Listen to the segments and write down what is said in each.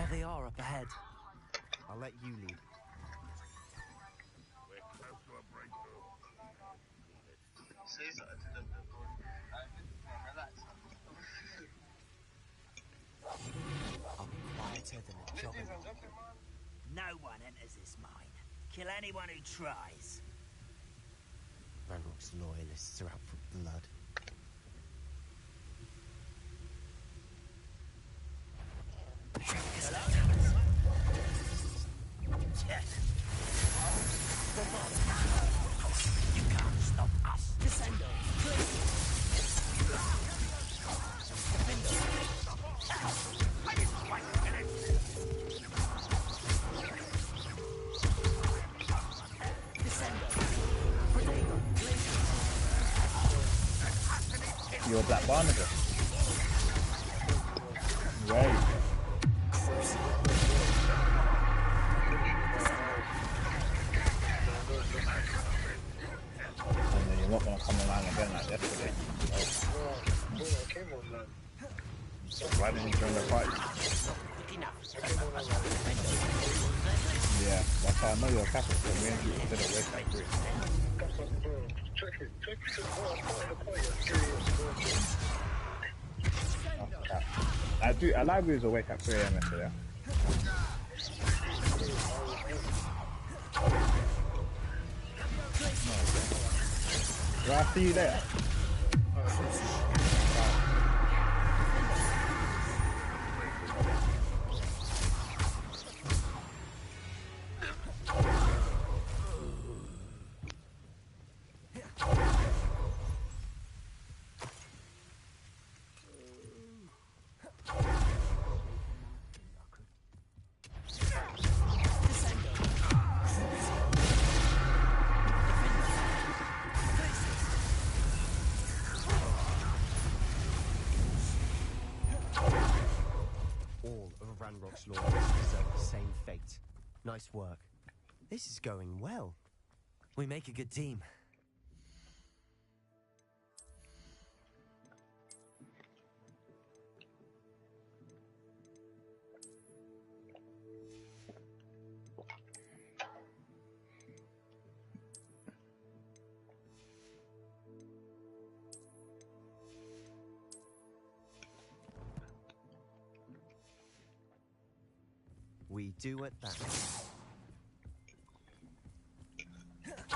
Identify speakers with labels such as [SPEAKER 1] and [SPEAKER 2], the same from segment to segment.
[SPEAKER 1] There they are up ahead. I'll let you lead.
[SPEAKER 2] We're close to a breakthrough.
[SPEAKER 3] Say something to them, bro. Relax.
[SPEAKER 1] I'll be quieter than a job.
[SPEAKER 4] No one enters this mine. Kill anyone who tries.
[SPEAKER 1] Ranrock's loyalists are out for blood.
[SPEAKER 4] You can't stop us. Descendo, please.
[SPEAKER 5] You're Black Barnabas. Right. And then you're not going to come online again like yesterday. Why didn't you join the party? Yeah, that's how I know you're a Catholic. Me and you didn't wake up free. I like we was awake at 3 AM yesterday. Well, I'll see you later.
[SPEAKER 1] Ranrock's loyalists deserve the same fate. Nice work. This is going well. We make a good team. We do it that way.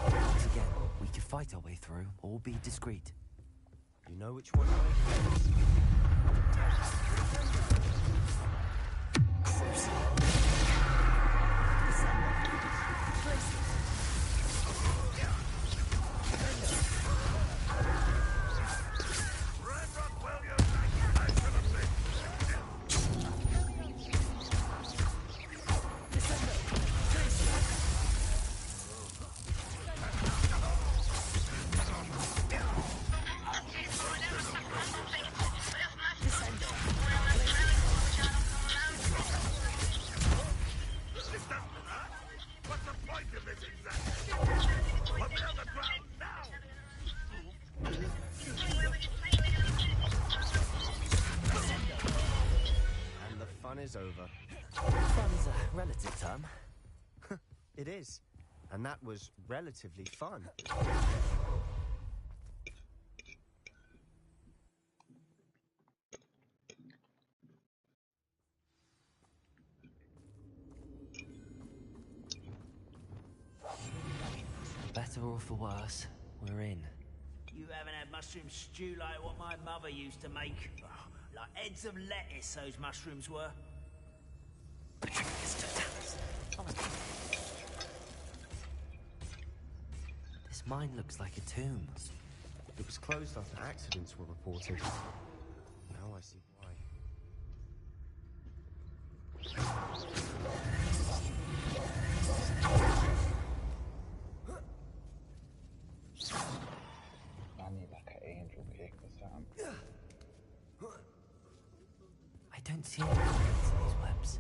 [SPEAKER 1] Once again, we can fight our way through or be discreet. You know which one? Is over. Fun's a relative term. It is. And that was relatively fun. For better or for worse, we're in.
[SPEAKER 4] You haven't had mushroom stew like what my mother used to make. Oh, like heads of lettuce, those mushrooms were.
[SPEAKER 1] This mine looks like a tomb. It was closed after accidents were reported. Now I see why.
[SPEAKER 5] I need like an angel kick or something.
[SPEAKER 1] I don't see any pockets in these webs.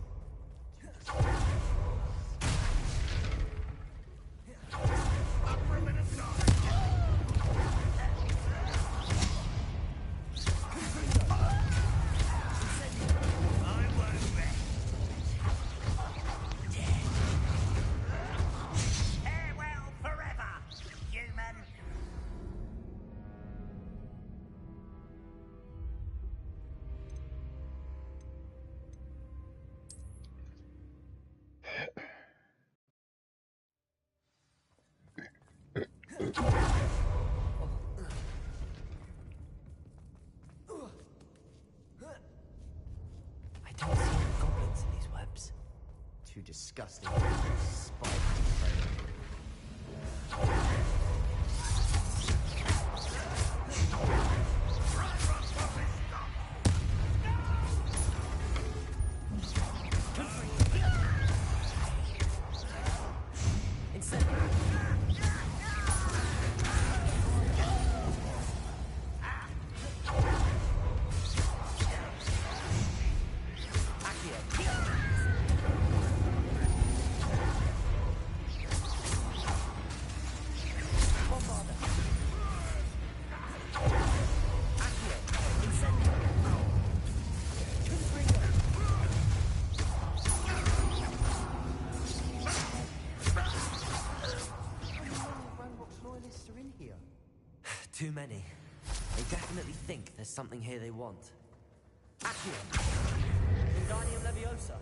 [SPEAKER 1] Too disgusting. Spiders. Too many. They definitely think there's something here they want. Accio! Wingardium Leviosa!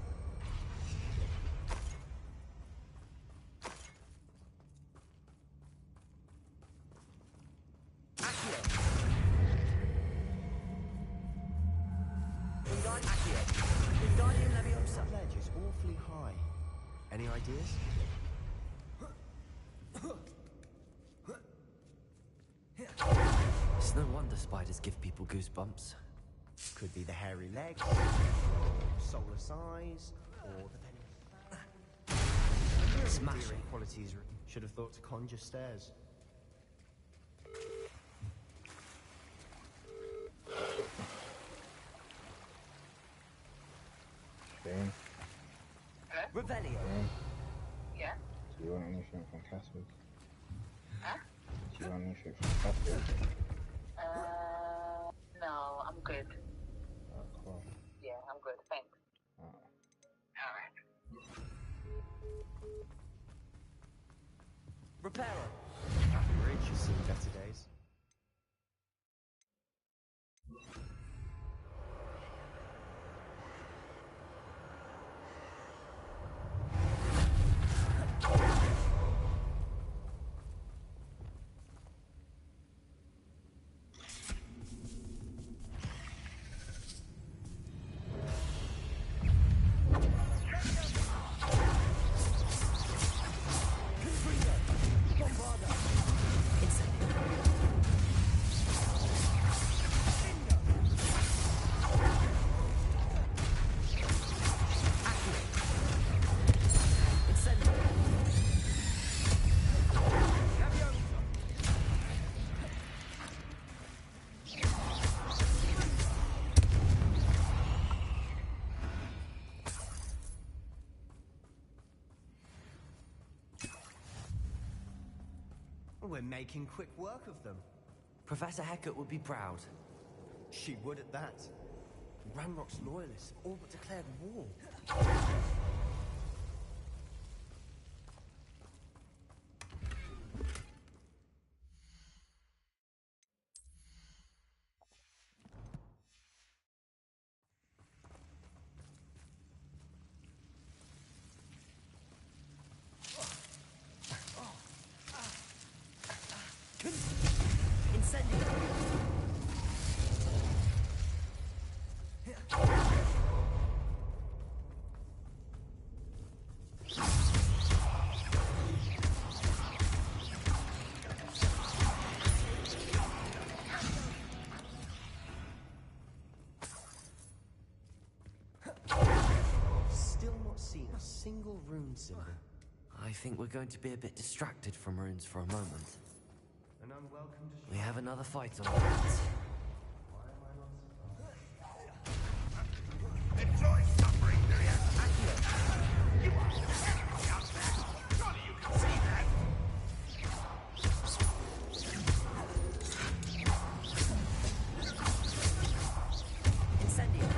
[SPEAKER 1] Accio! Wingardium Leviosa! The ledge is awfully high. Any ideas? It's no wonder spiders give people goosebumps. Could be the hairy legs, soulless eyes, or the venomous. Smashing qualities. Should have thought to conjure stairs.
[SPEAKER 5] Jane.
[SPEAKER 3] Hello?
[SPEAKER 1] Revelio.
[SPEAKER 5] Jane,
[SPEAKER 3] Yeah?
[SPEAKER 5] do you want anything from Casper?
[SPEAKER 3] Huh?
[SPEAKER 5] Do you want anything from Casper?
[SPEAKER 3] No, I'm good.
[SPEAKER 5] Cool.
[SPEAKER 3] Yeah, I'm good, thanks. Alright.
[SPEAKER 1] Reparo. That bridge has seen better days. We're making quick work of them. Professor Hecat would be proud. She would at that. Ranrock's loyalists all but declared war. Single rune symbol. I think we're going to be a bit distracted from runes for a moment. An unwelcome distraction. We have another fight on our hands.
[SPEAKER 2] Enjoy suffering, do you? You are terribly out there. Surely you can see that.
[SPEAKER 1] Incendio.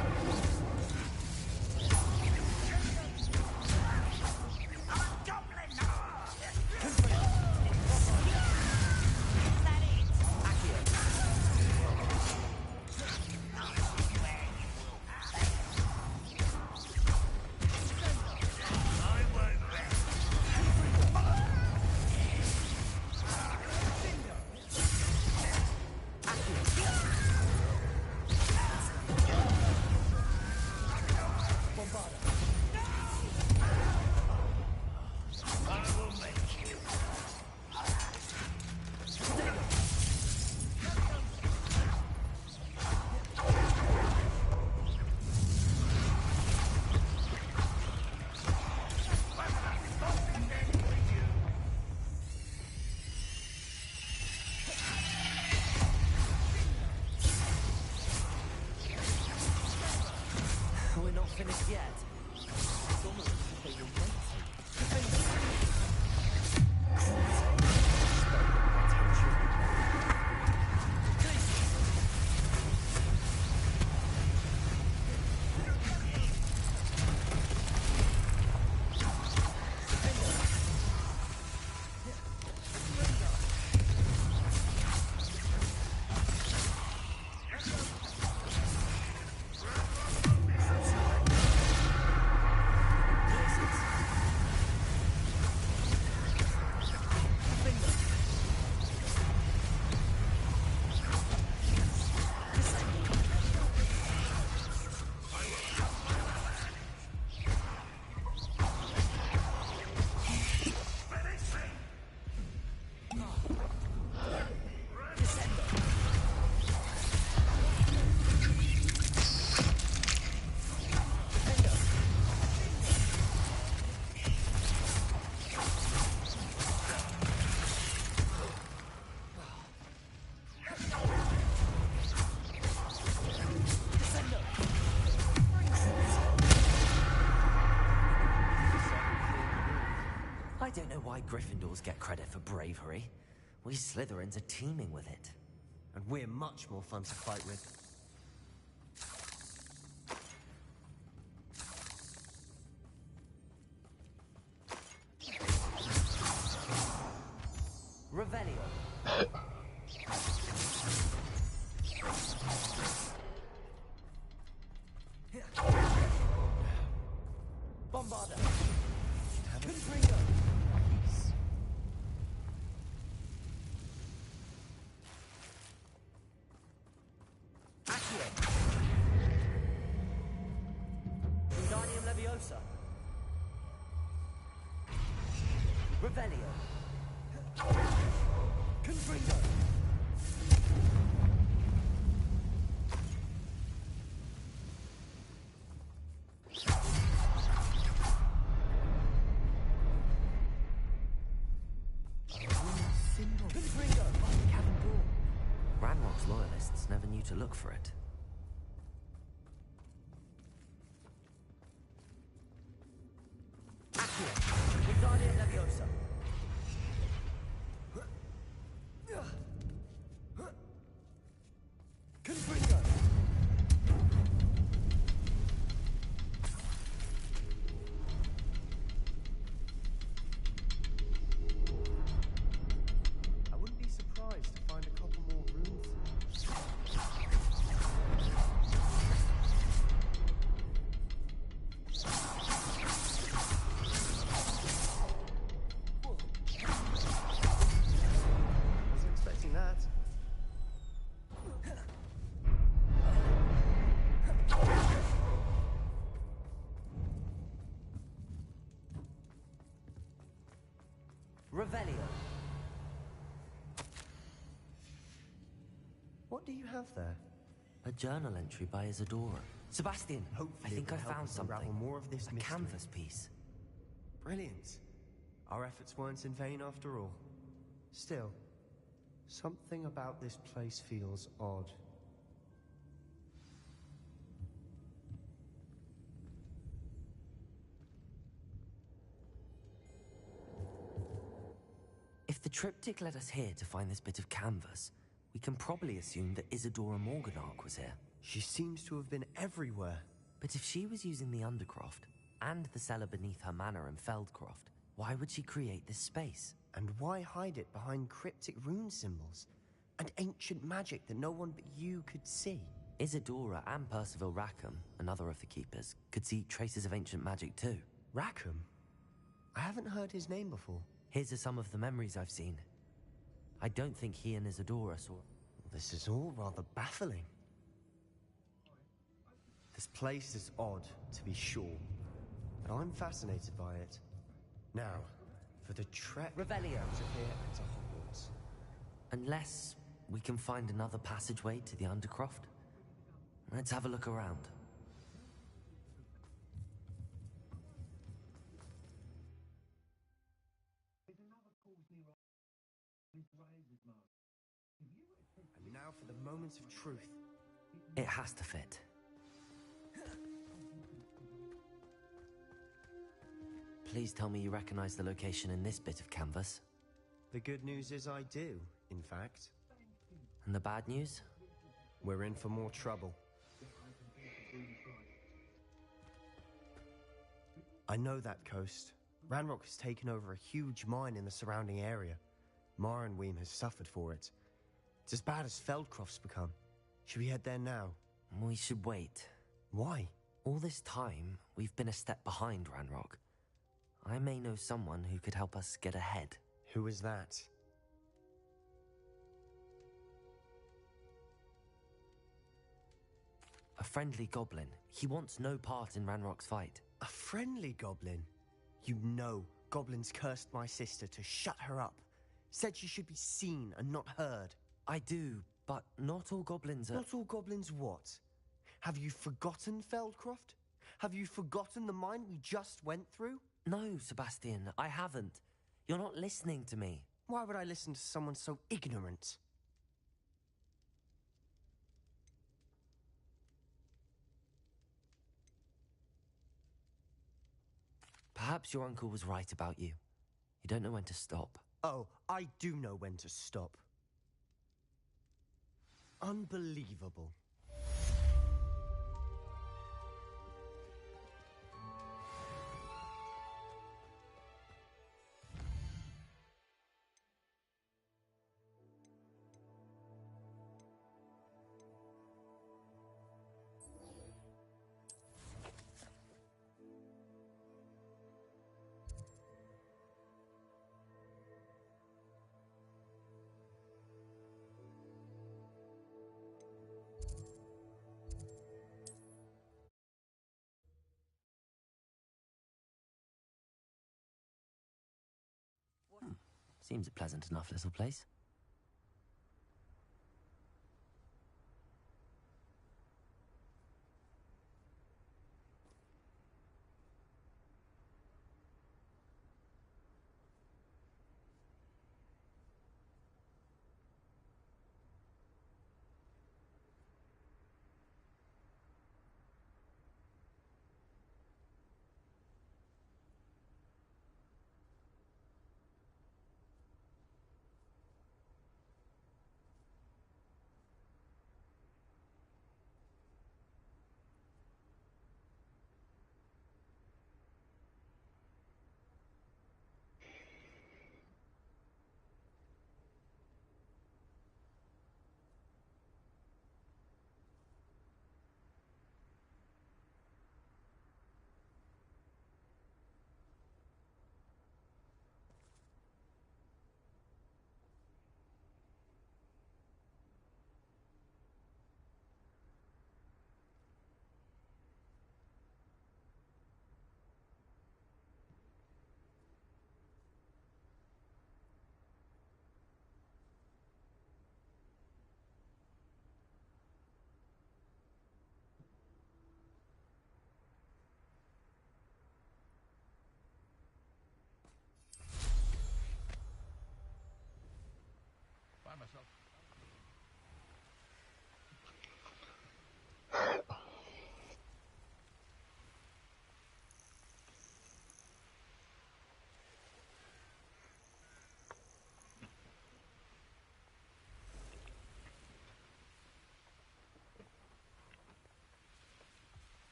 [SPEAKER 1] not finished yet. It's almost as if they were waiting. I don't know why Gryffindors get credit for bravery. We Slytherins are teeming with it.
[SPEAKER 6] And we're much more fun to fight with.
[SPEAKER 1] Revelio. Bombarda. Confringo. Accio. Wingardium Leviosa. Revelio. Confringo. Confringo. Cavern Door. Ranrock's loyalists never knew to look for it. Accio. Wingardium Leviosa. Confringo.
[SPEAKER 6] I wouldn't be surprised to find a couple more rooms. Wasn't expecting that.
[SPEAKER 1] Revelio.
[SPEAKER 6] What do you have there?
[SPEAKER 1] A journal entry by Isadora. Sebastian,
[SPEAKER 6] Hopefully
[SPEAKER 1] I think
[SPEAKER 6] it
[SPEAKER 1] I
[SPEAKER 6] will help
[SPEAKER 1] found
[SPEAKER 6] us unravel
[SPEAKER 1] something.
[SPEAKER 6] more of this
[SPEAKER 1] A
[SPEAKER 6] mystery.
[SPEAKER 1] canvas piece.
[SPEAKER 6] Brilliant. Our efforts weren't in vain after all. Still, something about this place feels odd.
[SPEAKER 1] If the triptych led us here to find this bit of canvas, we can probably assume that Isadora Morganach was here.
[SPEAKER 6] She seems to have been everywhere.
[SPEAKER 1] But if she was using the Undercroft, and the cellar beneath her manor in Feldcroft, why would she create this space?
[SPEAKER 6] And why hide it behind cryptic rune symbols? And ancient magic that no one but you could see?
[SPEAKER 1] Isadora and Percival Rackham, another of the Keepers, could see traces of ancient magic too.
[SPEAKER 6] Rackham? I haven't heard his name before.
[SPEAKER 1] His are some of the memories I've seen. I don't think he and Isadora saw...
[SPEAKER 6] This is all rather baffling. This place is odd, to be sure, but I'm fascinated by it. Now, for the trek
[SPEAKER 1] Revelio.
[SPEAKER 6] out of here and to Hogwarts.
[SPEAKER 1] Unless we can find another passageway to the Undercroft. Let's have a look around.
[SPEAKER 6] And now for the moment of truth.
[SPEAKER 1] It has to fit.
[SPEAKER 7] Please tell me you recognize the location in this bit of canvas.
[SPEAKER 6] The good news is I do, in fact.
[SPEAKER 7] And the bad news?
[SPEAKER 6] We're in for more trouble. I know that coast. Ranrock has taken over a huge mine in the surrounding area. Marenweem has suffered for it. It's as bad as Feldcroft's become. Should we head there now?
[SPEAKER 7] We should wait.
[SPEAKER 6] Why?
[SPEAKER 7] All this time, we've been a step behind Ranrock. I may know someone who could help us get ahead.
[SPEAKER 6] Who is that?
[SPEAKER 7] A friendly goblin. He wants no part in Ranrock's fight.
[SPEAKER 6] A friendly goblin? You know, goblins cursed my sister to shut her up. Said she should be seen and not heard.
[SPEAKER 7] I do, but not all goblins are...
[SPEAKER 6] Not all goblins what? Have you forgotten Feldcroft? Have you forgotten the mine we just went through?
[SPEAKER 7] No, Sebastian, I haven't. You're not listening to me.
[SPEAKER 6] Why would I listen to someone so ignorant?
[SPEAKER 7] Perhaps your uncle was right about you. You don't know when to stop.
[SPEAKER 6] Oh, I do know when to stop. Unbelievable.
[SPEAKER 7] Seems a pleasant enough little place.
[SPEAKER 2] Find myself.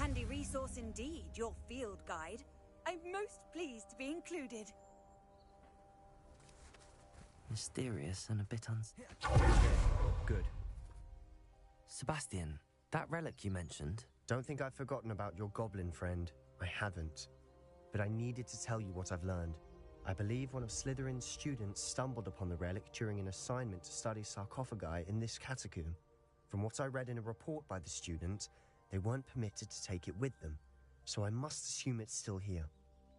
[SPEAKER 8] Handy resource indeed, your field guide. I'm most pleased to be included.
[SPEAKER 7] Mysterious and a bit
[SPEAKER 6] Good.
[SPEAKER 7] Sebastian, that relic you mentioned...
[SPEAKER 6] Don't think I've forgotten about your goblin friend. I haven't. But I needed to tell you what I've learned. I believe one of Slytherin's students stumbled upon the relic during an assignment to study sarcophagi in this catacomb. From what I read in a report by the student, they weren't permitted to take it with them, so I must assume it's still here.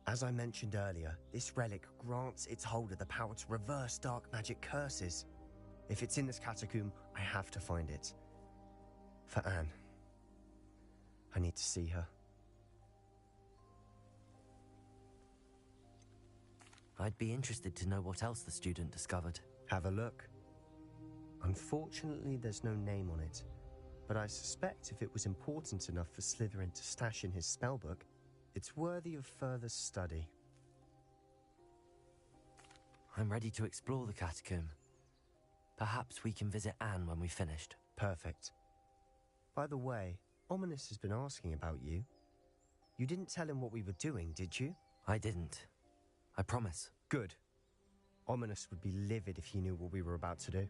[SPEAKER 6] As I mentioned earlier, this relic grants its holder the power to reverse dark magic curses. If it's in this catacomb, I have to find it. For Anne. I need to see her.
[SPEAKER 7] I'd be interested to know what else the student discovered.
[SPEAKER 6] Have a look. Unfortunately, there's no name on it, but I suspect if it was important enough for Slytherin to stash in his spellbook, it's worthy of further study.
[SPEAKER 7] I'm ready to explore the catacomb. Perhaps we can visit Anne when we've finished.
[SPEAKER 6] Perfect. By the way, Ominous has been asking about you. You didn't tell him what we were doing, did you?
[SPEAKER 7] I didn't. I promise.
[SPEAKER 6] Good. Ominous would be livid if he knew what we were about to do.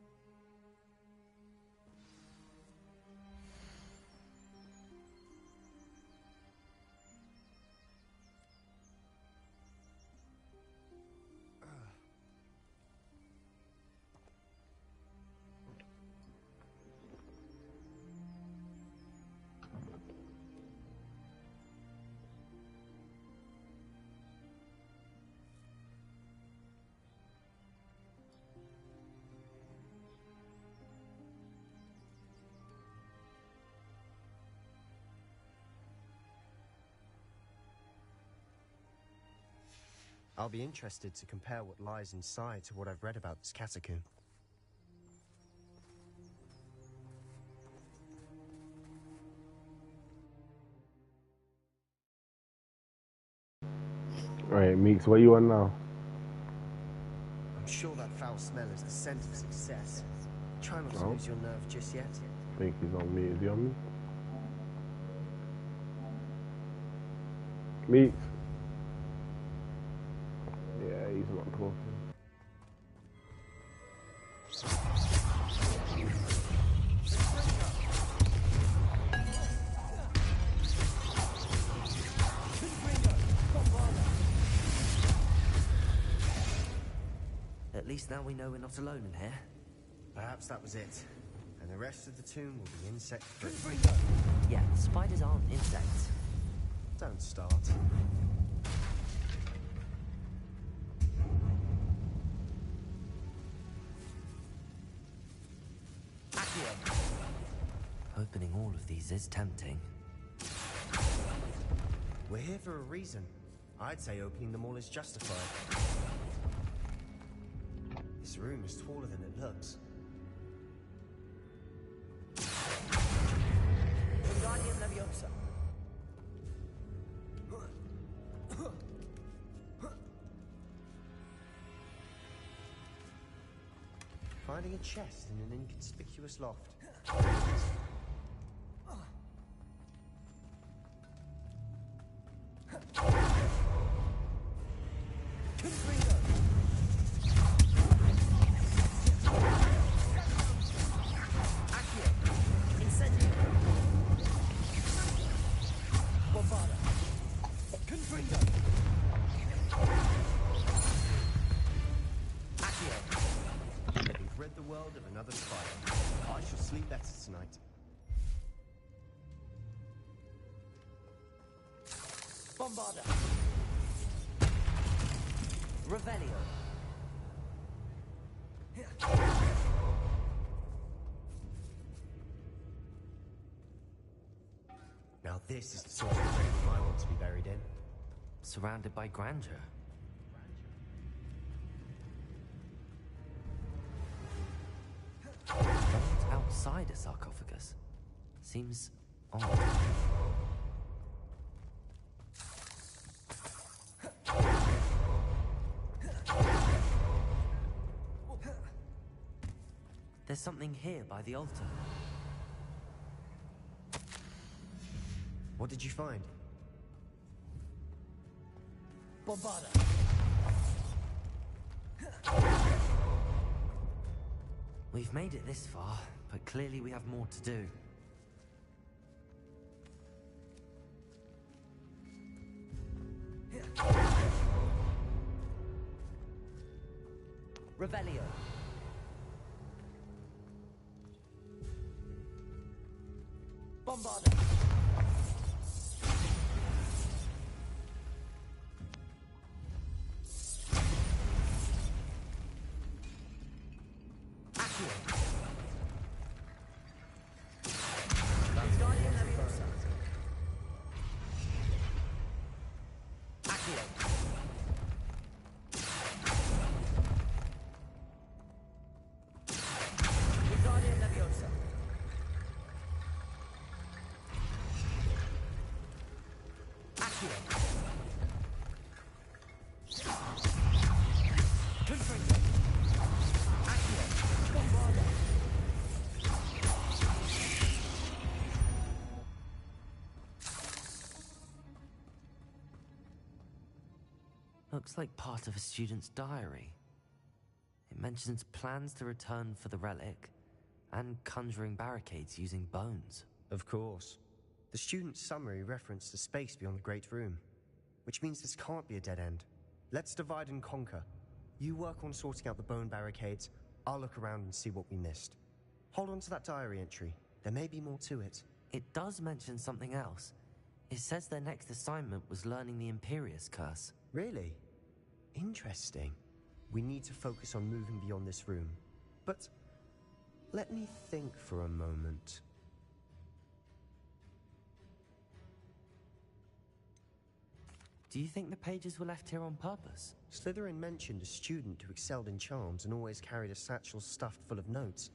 [SPEAKER 6] I'll be interested to compare what lies inside to what I've read about this catacomb.
[SPEAKER 9] Right, Meeks, what you on now?
[SPEAKER 6] I'm sure that foul smell is the scent of success. Try not to lose your nerve just yet.
[SPEAKER 9] I think he's on me. Is he on me? Meeks. Yeah, he's not talking.
[SPEAKER 7] At least now we know we're not alone in here.
[SPEAKER 6] Perhaps that was it. And the rest of the tomb will be insect-free.
[SPEAKER 7] Yeah, spiders aren't insects.
[SPEAKER 6] Don't start.
[SPEAKER 7] Opening all of these is tempting.
[SPEAKER 6] We're here for a reason. I'd say opening them all is justified. This room is taller than it looks.
[SPEAKER 4] Wingardium Leviosa.
[SPEAKER 6] Finding a chest in an inconspicuous loft. We've rid the world of another spider. I shall sleep better tonight.
[SPEAKER 4] Bombarda. Revelio.
[SPEAKER 6] Now this is the sort of thing I want to be buried in.
[SPEAKER 7] Surrounded by grandeur. Not outside a sarcophagus. Seems odd. There's something here by the altar.
[SPEAKER 6] What did you find?
[SPEAKER 4] Bombarda.
[SPEAKER 7] We've made it this far, but clearly we have more to do.
[SPEAKER 4] Revelio. Bombarda.
[SPEAKER 7] Looks like part of a student's diary. It mentions plans to return for the relic and conjuring barricades using bones.
[SPEAKER 6] Of course. The student's summary referenced a space beyond the Great Room, which means this can't be a dead end. Let's divide and conquer. You work on sorting out the bone barricades, I'll look around and see what we missed. Hold on to that diary entry. There may be more to it.
[SPEAKER 7] It does mention something else. It says their next assignment was learning the Imperius Curse.
[SPEAKER 6] Really? Interesting. We need to focus on moving beyond this room. But let me think for a moment.
[SPEAKER 7] Do you think the pages were left here on purpose?
[SPEAKER 6] Slytherin mentioned a student who excelled in charms and always carried a satchel stuffed full of notes.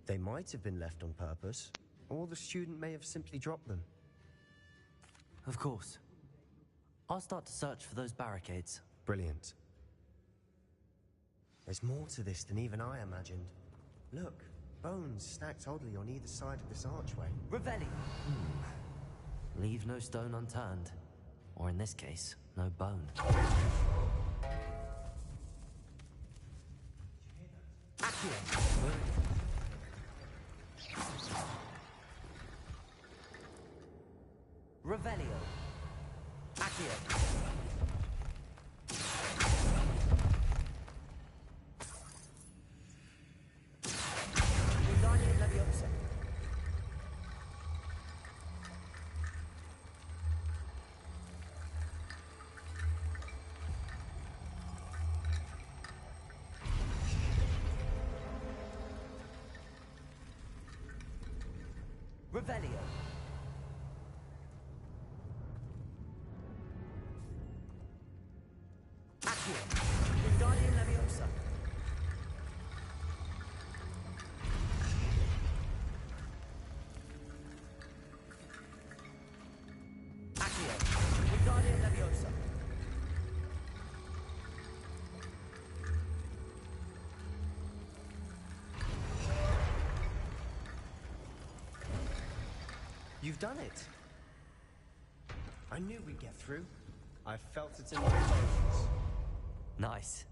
[SPEAKER 6] They might have been left on purpose, or the student may have simply dropped them.
[SPEAKER 7] Of course. I'll start to search for those barricades.
[SPEAKER 6] Brilliant. There's more to this than even I imagined. Look, bones stacked oddly on either side of this archway.
[SPEAKER 7] Revelli! Leave no stone unturned. Or in this case, no bone. Accio! Revelio! Accio! Wingardium Leviosa! Revelio. Accio. Wingardium Leviosa. Accio. Wingardium Leviosa.
[SPEAKER 6] You've done it. I knew we'd get through. I felt it in my bones.
[SPEAKER 7] Nice.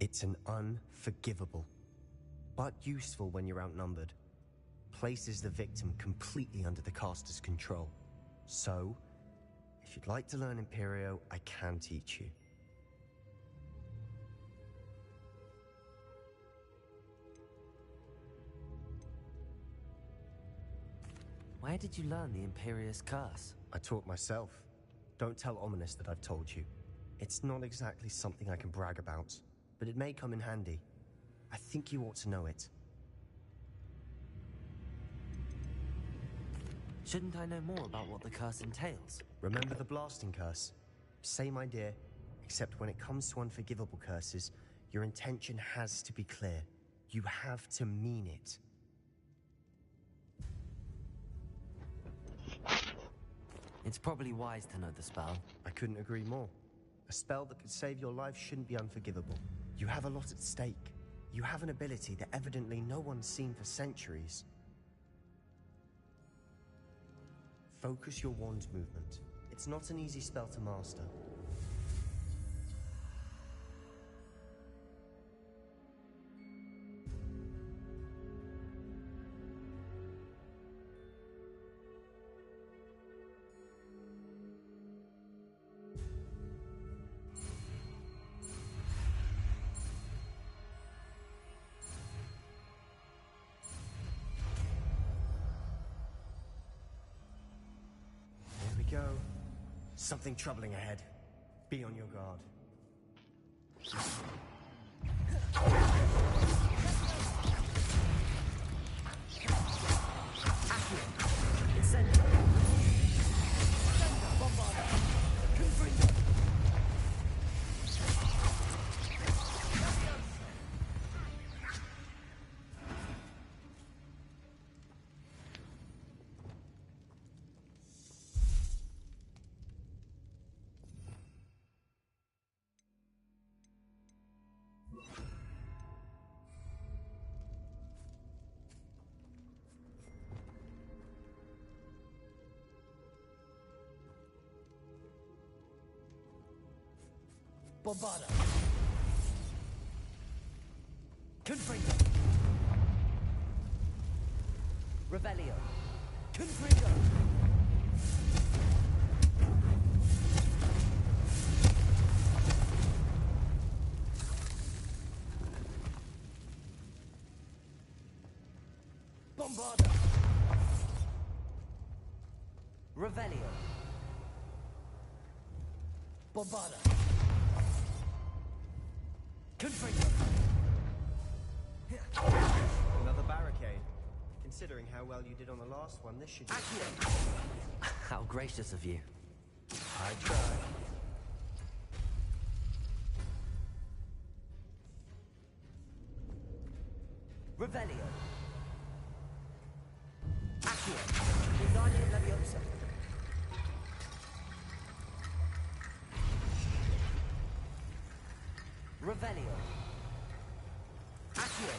[SPEAKER 6] It's an unforgivable, but useful when you're outnumbered. Places the victim completely under the caster's control. So, if you'd like to learn Imperio, I can teach you.
[SPEAKER 7] Where did you learn the Imperius Curse?
[SPEAKER 6] I taught myself. Don't tell Ominous that I've told you. It's not exactly something I can brag about, but it may come in handy. I think you ought to know it.
[SPEAKER 7] Shouldn't I know more about what the curse entails?
[SPEAKER 6] Remember the blasting curse? Same idea, except when it comes to unforgivable curses, your intention has to be clear. You have to mean it.
[SPEAKER 7] It's probably wise to know the spell.
[SPEAKER 6] I couldn't agree more. A spell that could save your life shouldn't be unforgivable. You have a lot at stake. You have an ability that evidently no one's seen for centuries. Focus your wand movement. It's not an easy spell to master. Go. Something troubling ahead. Be on your guard.
[SPEAKER 4] Bombarda. Confringo. Revelio. Confringo. Bombarda. Revelio. Bombarda. Confringo.
[SPEAKER 6] Another barricade. Considering how well you did on the last one, this should...
[SPEAKER 4] Accio.
[SPEAKER 7] How gracious of you.
[SPEAKER 6] I tried.
[SPEAKER 4] Revelio. Accio. Wingardium Leviosa. Revelio. Accio.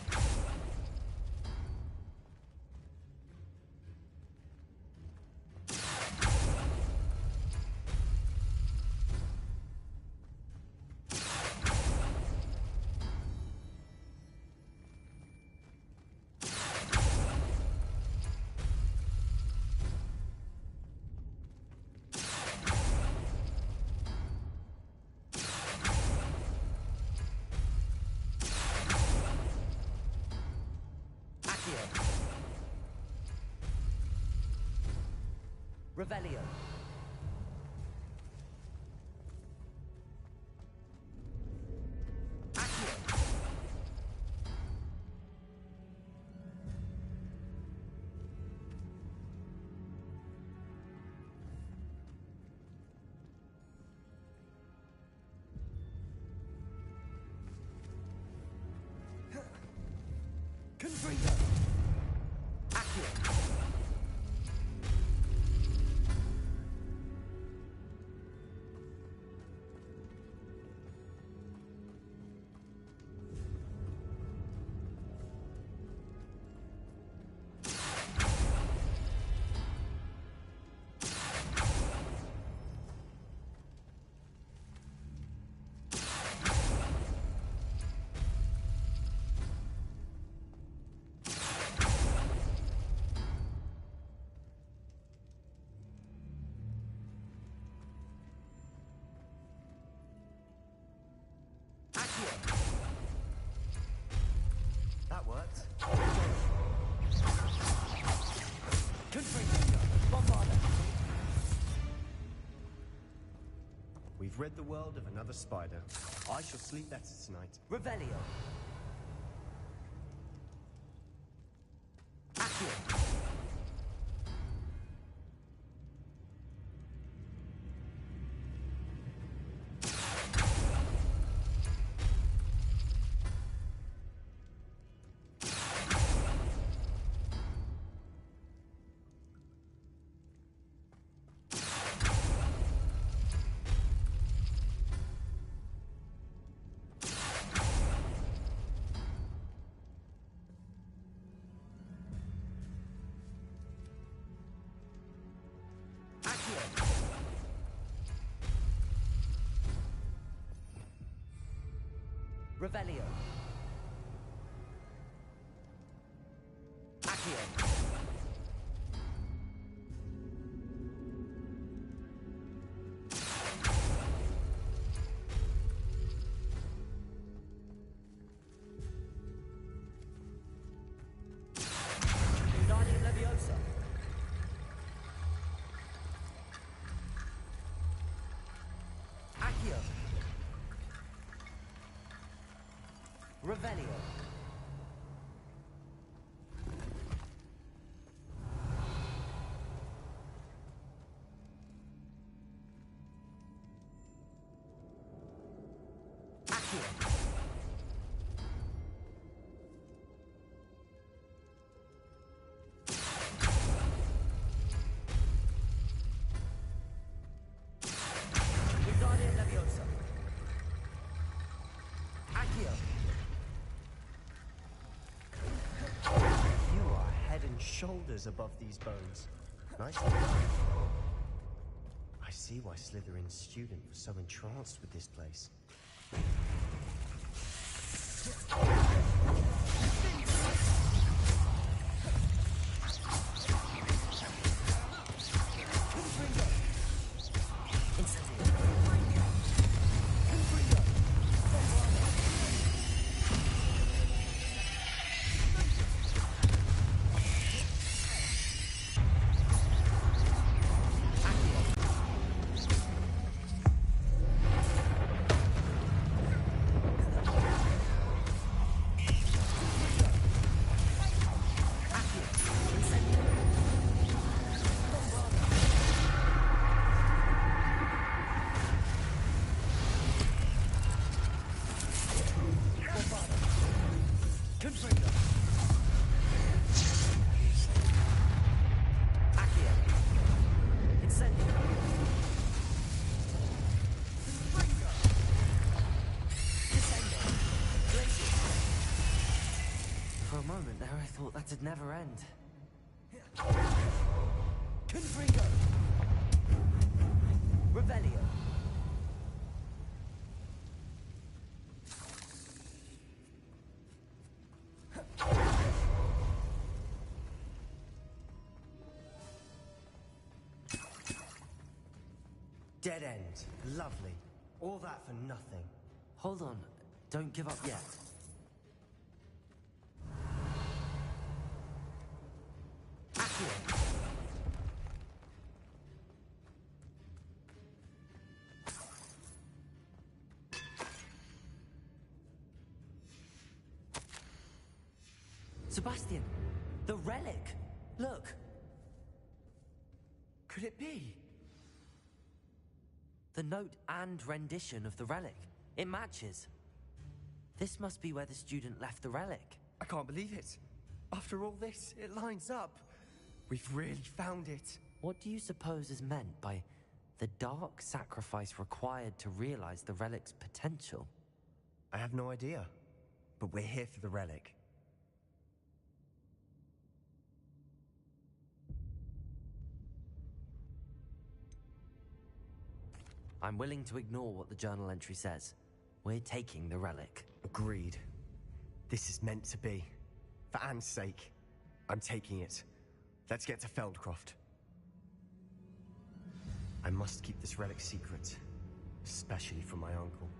[SPEAKER 4] Revelio. Accio. Confringo. Accio. Accio.
[SPEAKER 6] That worked.
[SPEAKER 4] Confringo. Bombarda.
[SPEAKER 6] We've rid the world of another spider. I shall sleep better tonight.
[SPEAKER 4] Revelio. Accio. Accio. Revelio. Accio. Wingardium Leviosa. Accio. Revelio. Accio. Wingardium Leviosa. Accio.
[SPEAKER 6] You are head and shoulders above these bones. Nicely done. I see why Slytherin's students were so entranced with this place.
[SPEAKER 7] For a moment there, I thought that'd never end.
[SPEAKER 1] Confringo! Revelio! Dead end. Lovely. All that for nothing.
[SPEAKER 7] Hold on. Don't give up yet.
[SPEAKER 1] Accio!
[SPEAKER 7] Sebastian! The relic! Look!
[SPEAKER 1] Could it be?
[SPEAKER 7] The note and rendition of the relic. It matches. This must be where the student left the relic.
[SPEAKER 1] I can't believe it. After all this, it lines up. We've really found it.
[SPEAKER 7] What do you suppose is meant by the dark sacrifice required to realize the relic's potential?
[SPEAKER 6] I have no idea, but we're here for the relic.
[SPEAKER 7] I'm willing to ignore what the journal entry says. We're taking the relic.
[SPEAKER 6] Agreed. This is meant to be. For Anne's sake, I'm taking it. Let's get to Feldcroft. I must keep this relic secret, especially from my uncle.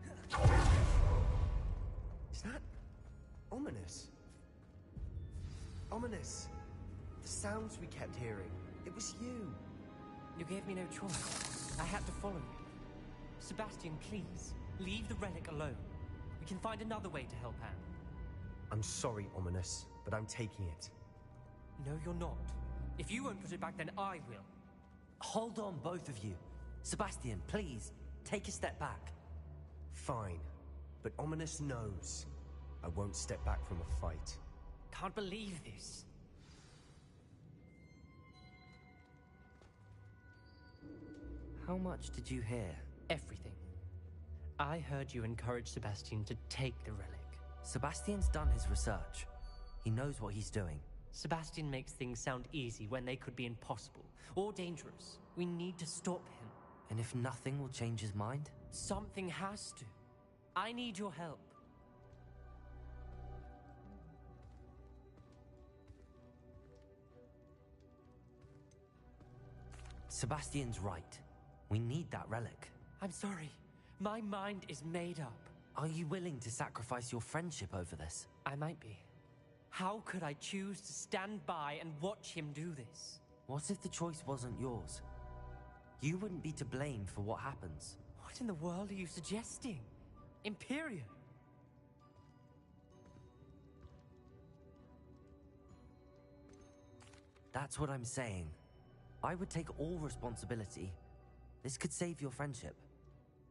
[SPEAKER 6] Is that ominous? Ominous. The sounds we kept hearing. It was you.
[SPEAKER 10] You gave me no choice. I had to follow you. Sebastian, please, leave the relic alone. We can find another way to help Anne.
[SPEAKER 6] I'm sorry, Ominous, but I'm taking it.
[SPEAKER 10] No, you're not. If you won't put it back, then I will.
[SPEAKER 7] Hold on, both of you. Sebastian, please, take a step back.
[SPEAKER 6] Fine, but Ominous knows I won't step back from a fight.
[SPEAKER 10] Can't believe this.
[SPEAKER 7] How much did you hear?
[SPEAKER 10] Everything. I heard you encourage Sebastian to take the relic.
[SPEAKER 7] Sebastian's done his research. He knows what he's doing.
[SPEAKER 10] Sebastian makes things sound easy when they could be impossible or dangerous. We need to stop him.
[SPEAKER 7] And if nothing will change his mind?
[SPEAKER 10] Something has to. I need your help.
[SPEAKER 7] Sebastian's right. We need that relic.
[SPEAKER 10] I'm sorry. My mind is made up.
[SPEAKER 7] Are you willing to sacrifice your friendship over this?
[SPEAKER 10] I might be. How could I choose to stand by and watch him do this?
[SPEAKER 7] What if the choice wasn't yours? You wouldn't be to blame for what happens.
[SPEAKER 10] What in the world are you suggesting? Imperium?
[SPEAKER 7] That's what I'm saying. I would take all responsibility. This could save your friendship.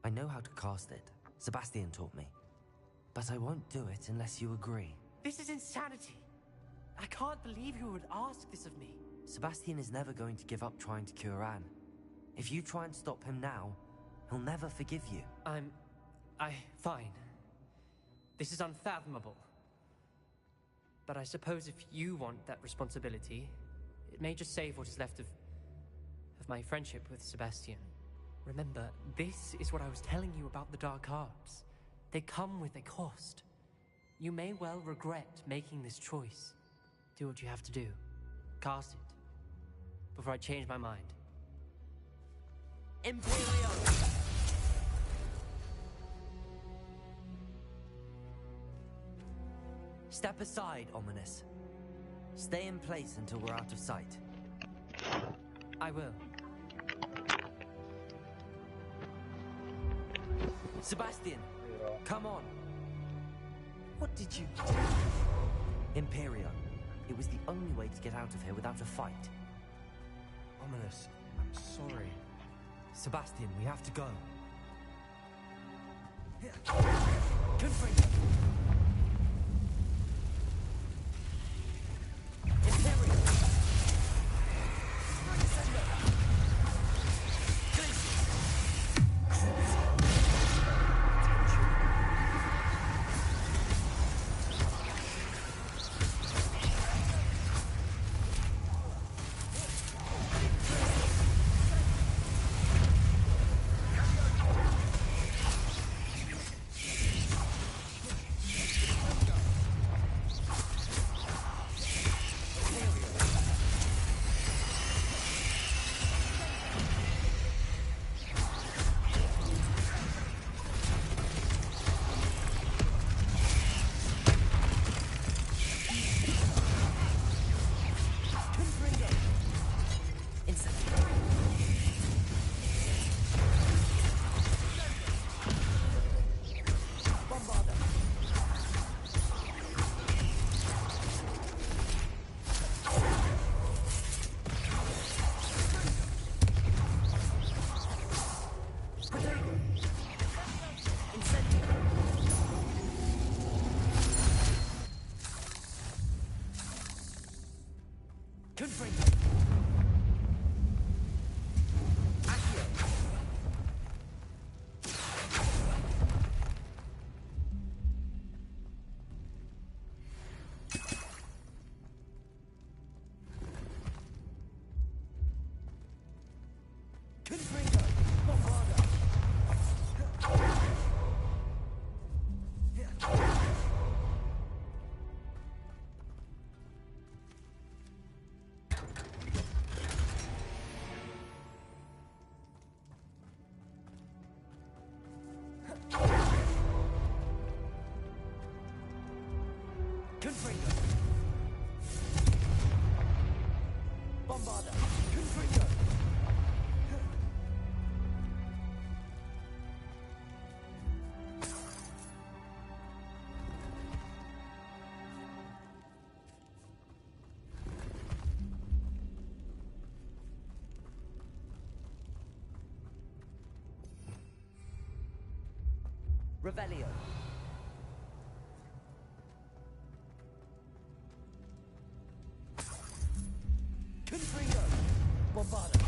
[SPEAKER 7] I know how to cast it. Sebastian taught me. But I won't do it unless you agree.
[SPEAKER 10] This is insanity. I can't believe you would ask this of me.
[SPEAKER 7] Sebastian is never going to give up trying to cure Anne. If you try and stop him now, he'll never forgive you.
[SPEAKER 10] Fine. This is unfathomable. But I suppose if you want that responsibility, it may just save what is left of my friendship with Sebastian. Remember, this is what I was telling you about the Dark Arts. They come with a cost. You may well regret making this choice. Do what you have to do. Cast it. Before I change my mind. Imperium!
[SPEAKER 7] Step aside, Ominous. Stay in place until we're out of sight.
[SPEAKER 10] I will.
[SPEAKER 7] Sebastian, come on.
[SPEAKER 6] What did you do?
[SPEAKER 7] Imperio. It was the only way to get out of here without a fight.
[SPEAKER 6] Ominous, I'm sorry.
[SPEAKER 7] Sebastian, we have to go.
[SPEAKER 10] Confringo! Imperium!
[SPEAKER 7] Revelio.
[SPEAKER 10] Confringo! Bombarda!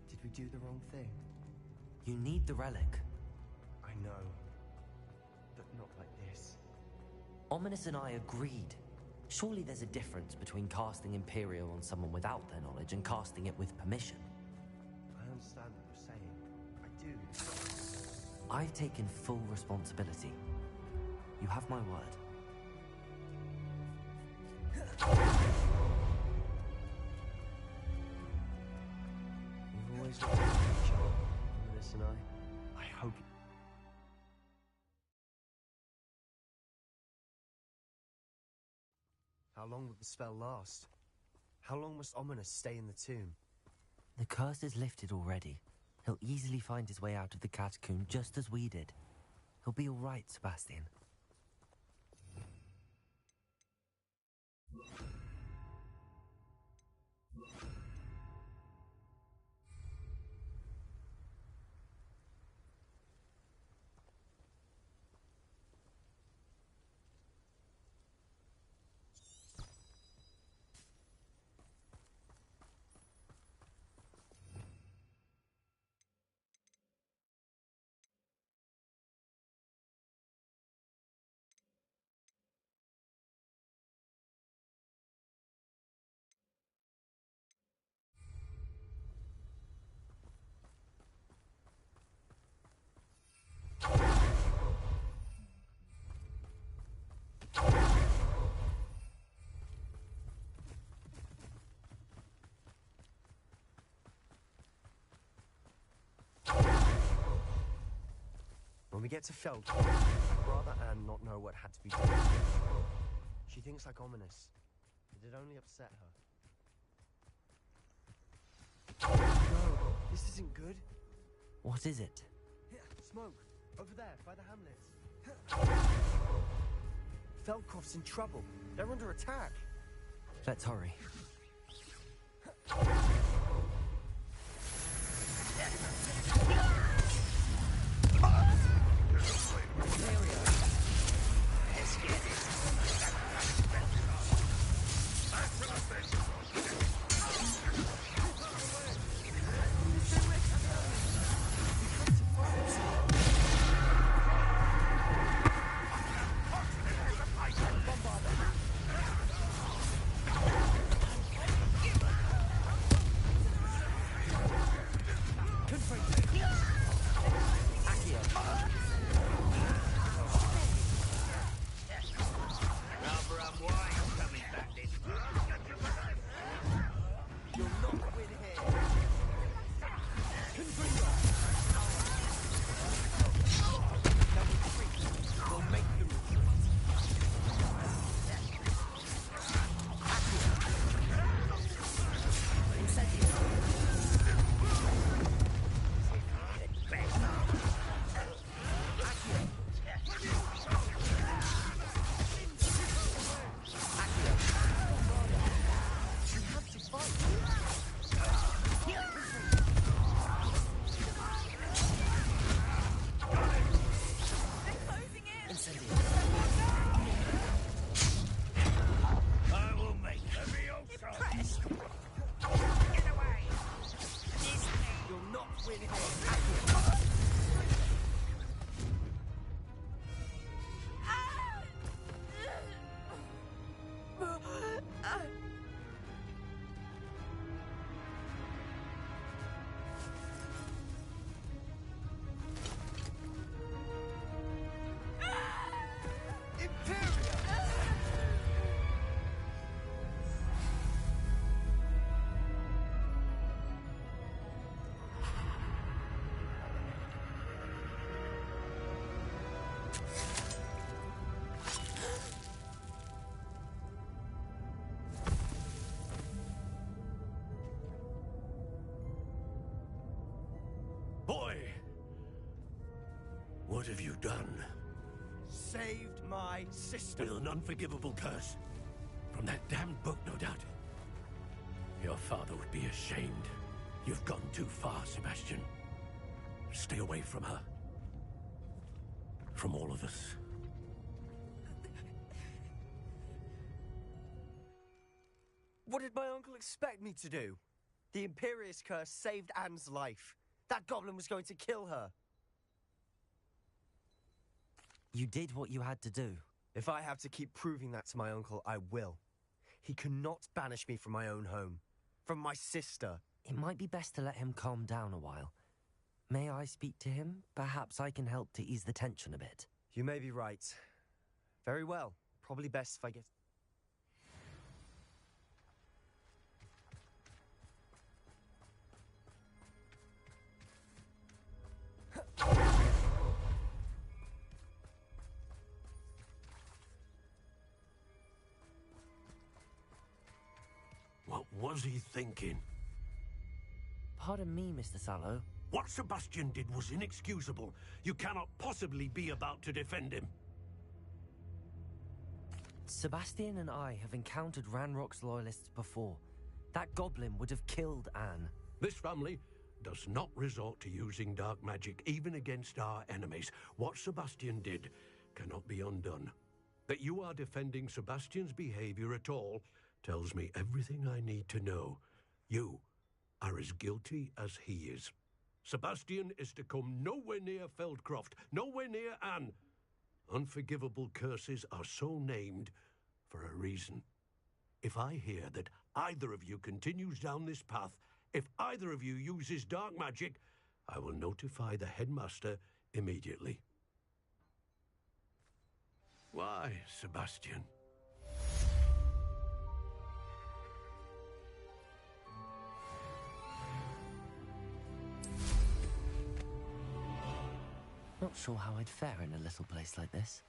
[SPEAKER 6] Did we do the wrong thing?
[SPEAKER 7] You need the relic.
[SPEAKER 6] I know. But not like this.
[SPEAKER 7] Ominous and I agreed. Surely there's a difference between casting Imperial on someone without their knowledge and casting it with permission.
[SPEAKER 6] I understand what you're saying. I do.
[SPEAKER 7] I've taken full responsibility. You have my word.
[SPEAKER 6] We've always worked with each other, Ominous and I. I hope you... How long will the spell last? How long must Ominous stay in the tomb?
[SPEAKER 7] The curse is lifted already. He'll easily find his way out of the catacomb just as we did. He'll be all right, Sebastian.
[SPEAKER 6] When we get to Feldcroft, I'd rather Anne not know what had to be done. She thinks like ominous. It'd only upset her. No, this isn't good.
[SPEAKER 7] What is it?
[SPEAKER 6] Smoke, over there, by the hamlet. Feldcroft's in trouble. They're under attack.
[SPEAKER 7] Let's hurry.
[SPEAKER 2] Boy! What have you done?
[SPEAKER 1] Saved my sister.
[SPEAKER 2] With an unforgivable curse. From that damned book, no doubt. Your father would be ashamed. You've gone too far, Sebastian. Stay away from her. From all of us.
[SPEAKER 6] What did my uncle expect me to do? The Imperious curse saved Anne's life. That goblin was going to kill her.
[SPEAKER 7] You did what you had to do.
[SPEAKER 6] If I have to keep proving that to my uncle, I will. He cannot banish me from my own home. From my sister.
[SPEAKER 7] It might be best to let him calm down a while. May I speak to him? Perhaps I can help to ease the tension a bit.
[SPEAKER 6] You may be right. Very well. Probably best if I get...
[SPEAKER 2] What was he thinking?
[SPEAKER 7] Pardon me, Mr. Sallow.
[SPEAKER 2] What Sebastian did was inexcusable. You cannot possibly be about to defend him.
[SPEAKER 7] Sebastian and I have encountered Ranrock's loyalists before. That goblin would have killed Anne.
[SPEAKER 2] This family does not resort to using dark magic, even against our enemies. What Sebastian did cannot be undone. That you are defending Sebastian's behavior at all tells me everything I need to know. You are as guilty as he is. Sebastian is to come nowhere near Feldcroft, nowhere near Anne. Unforgivable curses are so named for a reason. If I hear that either of you continues down this path, if either of you uses dark magic, I will notify the headmaster immediately. Why, Sebastian?
[SPEAKER 7] Not sure how I'd fare in a little place like this.